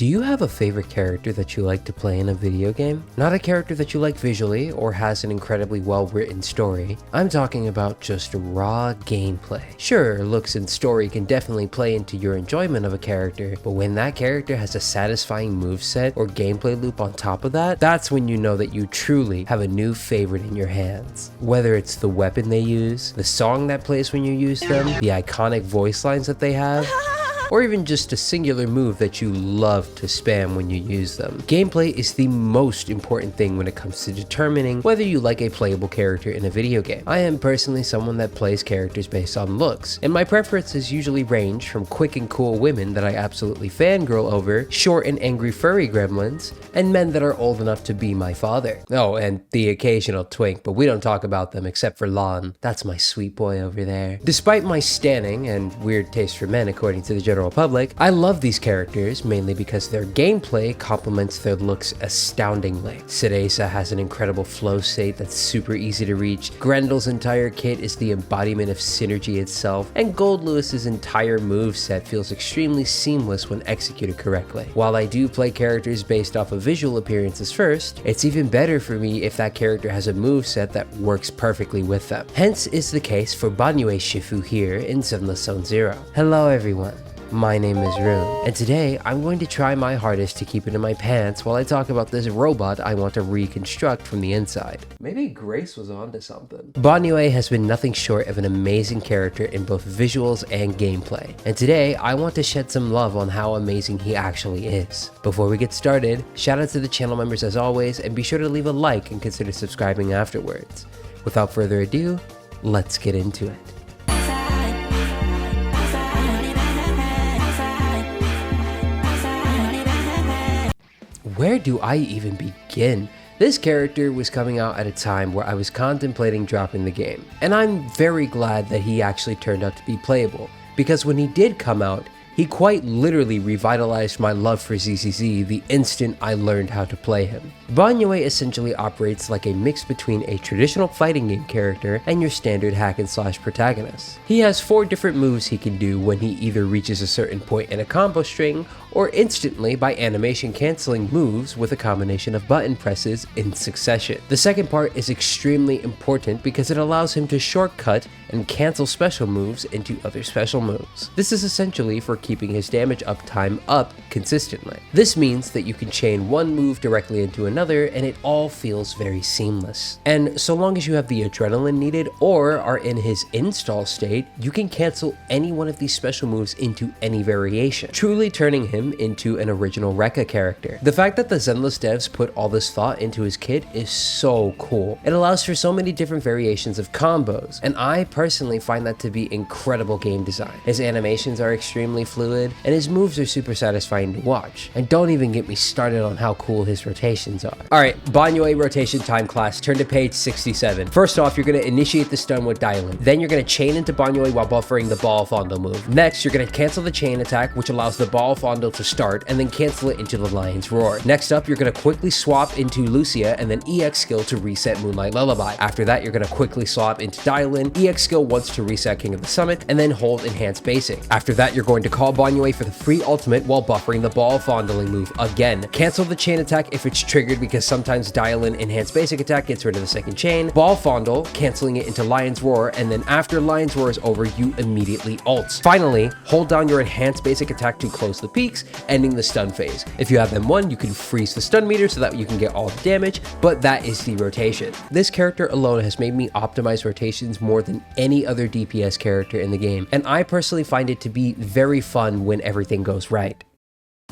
Do you have a favorite character that you like to play in a video game? Not a character that you like visually or has an incredibly well-written story. I'm talking about just raw gameplay. Sure, looks and story can definitely play into your enjoyment of a character, but when that character has a satisfying moveset or gameplay loop on top of that, that's when you know that you truly have a new favorite in your hands. Whether it's the weapon they use, the song that plays when you use them, the iconic voice lines that they have, or even just a singular move that you love to spam when you use them. Gameplay is the most important thing when it comes to determining whether you like a playable character in a video game. I am personally someone that plays characters based on looks, and my preferences usually range from quick and cool women that I absolutely fangirl over, short and angry furry gremlins, and men that are old enough to be my father. Oh, and the occasional twink, but we don't talk about them except for Lon. That's my sweet boy over there. Despite my standing and weird taste for men according to the general public, I love these characters mainly because their gameplay complements their looks astoundingly. Cereza has an incredible flow state that's super easy to reach, Grendel's entire kit is the embodiment of synergy itself, and Gold Lewis's entire moveset feels extremely seamless when executed correctly. While I do play characters based off of visual appearances first, it's even better for me if that character has a moveset that works perfectly with them. Hence is the case for Burnice Shifu here in Zenless Zone Zero. Hello everyone. My name is Rune, and today I'm going to try my hardest to keep it in my pants while I talk about this robot I want to reconstruct from the inside. Maybe Grace was onto something. Burnice has been nothing short of an amazing character in both visuals and gameplay, and today I want to shed some love on how amazing he actually is. Before we get started, shout out to the channel members as always, and be sure to leave a like and consider subscribing afterwards. Without further ado, let's get into it. Where do I even begin? This character was coming out at a time where I was contemplating dropping the game, and I'm very glad that he actually turned out to be playable, because when he did come out, he quite literally revitalized my love for ZZZ the instant I learned how to play him. Burnice essentially operates like a mix between a traditional fighting game character and your standard hack and slash protagonist. He has 4 different moves he can do when he either reaches a certain point in a combo string or instantly by animation canceling moves with a combination of button presses in succession. The second part is extremely important because it allows him to shortcut and cancel special moves into other special moves. This is essentially for keeping his damage uptime up consistently. This means that you can chain one move directly into another and it all feels very seamless. And so long as you have the adrenaline needed or are in his install state, you can cancel any one of these special moves into any variation, truly turning him into an original Rekka character. The fact that the Zenless devs put all this thought into his kit is so cool. It allows for so many different variations of combos, and I personally find that to be incredible game design. His animations are extremely fluid, and his moves are super satisfying to watch. And don't even get me started on how cool his rotations are. Alright, Burnice rotation time class, turn to page 67. First off, you're going to initiate the stun with dialing. Then you're going to chain into Burnice while buffering the ball fondle move. Next, you're going to cancel the chain attack, which allows the ball fondle to start, and then cancel it into the Lion's Roar. Next up, you're going to quickly swap into Lucia, and then EX skill to reset Moonlight Lullaby. After that, you're going to quickly swap into Dialin, EX skill once to reset King of the Summit, and then hold Enhanced Basic. After that, you're going to call Burnice for the free ultimate while buffering the ball fondling move again. Cancel the chain attack if it's triggered because sometimes Dialin Enhanced Basic attack gets rid of the second chain. Ball fondle, canceling it into Lion's Roar, and then after Lion's Roar is over, you immediately ult. Finally, hold down your Enhanced Basic attack to close the peaks, ending the stun phase. If you have them won, you can freeze the stun meter so that you can get all the damage, but that is the rotation. This character alone has made me optimize rotations more than any other DPS character in the game, and I personally find it to be very fun when everything goes right.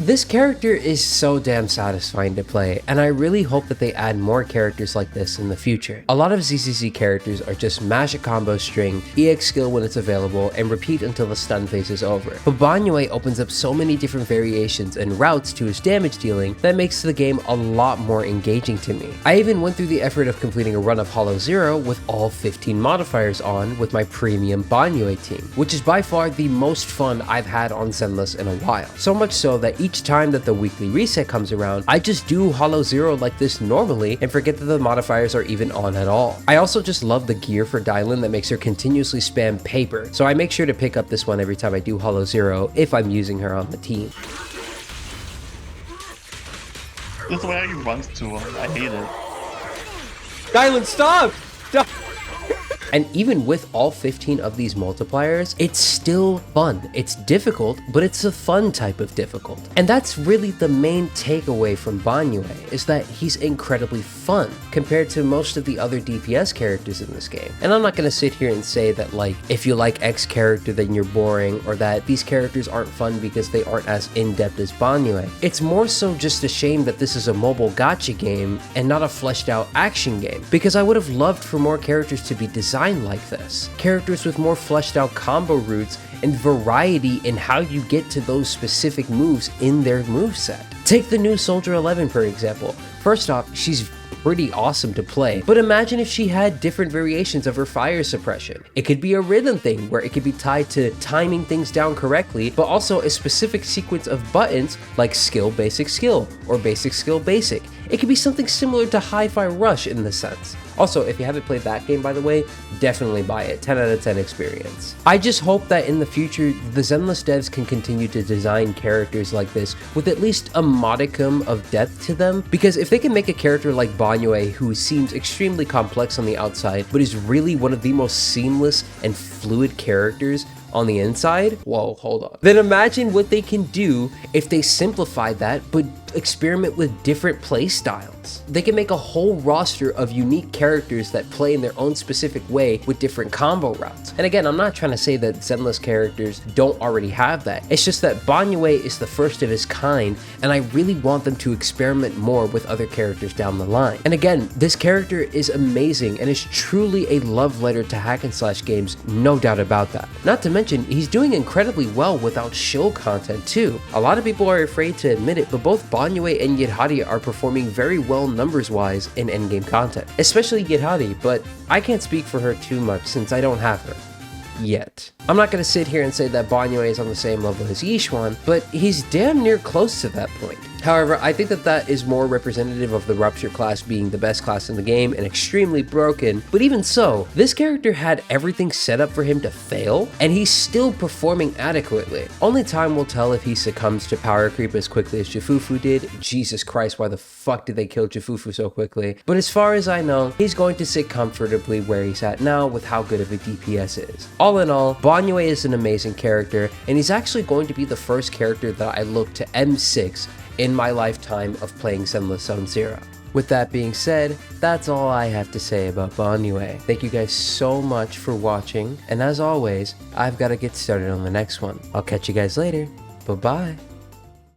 This character is so damn satisfying to play, and I really hope that they add more characters like this in the future. A lot of ZZZ characters are just mash a combo string, EX skill when it's available, and repeat until the stun phase is over. But Burnice opens up so many different variations and routes to his damage dealing that makes the game a lot more engaging to me. I even went through the effort of completing a run of Hollow Zero with all 15 modifiers on with my premium Burnice team, which is by far the most fun I've had on Zenless in a while. So much so that each time that the weekly reset comes around, I just do Hollow Zero like this normally and forget that the modifiers are even on at all. I also just love the gear for Dylan that makes her continuously spam paper, so I make sure to pick up this one every time I do Hollow Zero if I'm using her on the team. This is where he runs to him. I hate it. Dylan, stop! Stop! And even with all 15 of these multipliers, it's still fun. It's difficult, but it's a fun type of difficult. And that's really the main takeaway from Burnice, is that he's incredibly fun compared to most of the other DPS characters in this game. And I'm not gonna sit here and say that, like, if you like X character then you're boring, or that these characters aren't fun because they aren't as in-depth as Burnice. It's more so just a shame that this is a mobile gacha game and not a fleshed out action game, because I would have loved for more characters to be designed like this. Characters with more fleshed out combo routes and variety in how you get to those specific moves in their moveset. Take the new Soldier 11 for example. First off, she's pretty awesome to play, but imagine if she had different variations of her fire suppression. It could be a rhythm thing where it could be tied to timing things down correctly, but also a specific sequence of buttons like skill basic skill or basic skill basic. It could be something similar to Hi-Fi Rush in the sense. Also, if you haven't played that game, by the way, definitely buy it. 10 out of 10 experience. I just hope that in the future, the Zenless devs can continue to design characters like this with at least a modicum of depth to them, because if they can make a character like Burnice, who seems extremely complex on the outside, but is really one of the most seamless and fluid characters on the inside, whoa, hold on. Then imagine what they can do if they simplify that, but experiment with different play styles. They can make a whole roster of unique characters that play in their own specific way with different combo routes. And again, I'm not trying to say that Zenless characters don't already have that. It's just that Burnice is the first of his kind, and I really want them to experiment more with other characters down the line. And again, this character is amazing and is truly a love letter to hack and slash games, no doubt about that. Not to mention, he's doing incredibly well without shill content too. A lot of people are afraid to admit it, but both Burnice and Yidhadi are performing very well numbers-wise in endgame content, especially Yidhadi, but I can't speak for her too much since I don't have her. Yet. I'm not going to sit here and say that Burnice is on the same level as Yishuan, but he's damn near close to that point. However, I think that that is more representative of the Rupture class being the best class in the game and extremely broken, but even so, this character had everything set up for him to fail, and he's still performing adequately. Only time will tell if he succumbs to power creep as quickly as Jifufu did. Jesus Christ, why the fuck did they kill Jifufu so quickly? But as far as I know, he's going to sit comfortably where he's at now with how good of a DPS is. All in all, Burnice is an amazing character, and he's actually going to be the first character that I look to M6 in my lifetime of playing Zenless Zone Zero. With that being said, that's all I have to say about Burnice. Thank you guys so much for watching, and as always, I've got to get started on the next one. I'll catch you guys later. Bye-bye.